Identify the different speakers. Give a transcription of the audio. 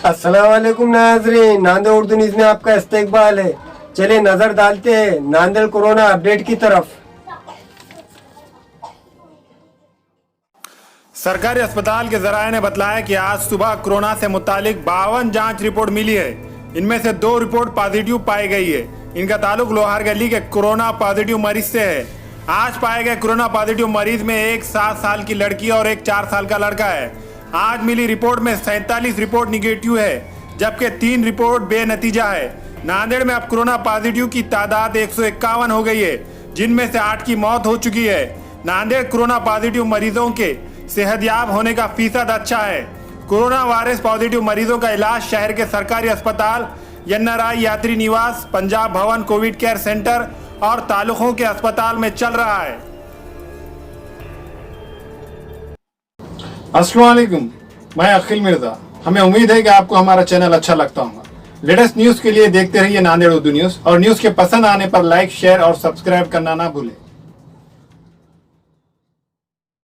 Speaker 1: अस्सलाम वालेकुम नाज़रीन, नांदेड़ उर्दू न्यूज़ में आपका इस्तकबाल है। चलिए नजर डालते हैं नांदेड़ कोरोना अपडेट की तरफ।
Speaker 2: सरकारी अस्पताल के जराये ने बताया कि आज सुबह कोरोना से मुतालिक 52 जांच रिपोर्ट मिली है। इनमें से 2 रिपोर्ट पॉजिटिव पाई गई है। इनका ताल्लुक लोहार गली के कोरोना पॉजिटिव मरीज से है। आज पाए गए कोरोना पॉजिटिव मरीज में एक 7 साल की लड़की और एक 4 साल का लड़का है। आज मिली रिपोर्ट में 47 रिपोर्ट निगेटिव है, जबकि 3 रिपोर्ट बेनतीजा है। नांदेड़ में अब कोरोना पॉजिटिव की तादाद 151 हो गई है, जिनमें से 8 की मौत हो चुकी है। नांदेड़ कोरोना पॉजिटिव मरीजों के सेहतयाब होने का फीसद अच्छा है। कोरोना वायरस पॉजिटिव मरीजों का इलाज शहर के सरकारी अस्पताल यन्ना राय यात्री निवास, पंजाब भवन कोविड केयर सेंटर और तालुकों के अस्पताल में चल रहा है।
Speaker 3: अस्सलाम वालेकुम, मैं अखिल मिर्जा। हमें उम्मीद है कि आपको हमारा चैनल अच्छा लगता होगा। लेटेस्ट न्यूज के लिए देखते रहिए नांदेड़ उर्दू न्यूज, और न्यूज के पसंद आने पर लाइक, शेयर और सब्सक्राइब करना ना भूलें।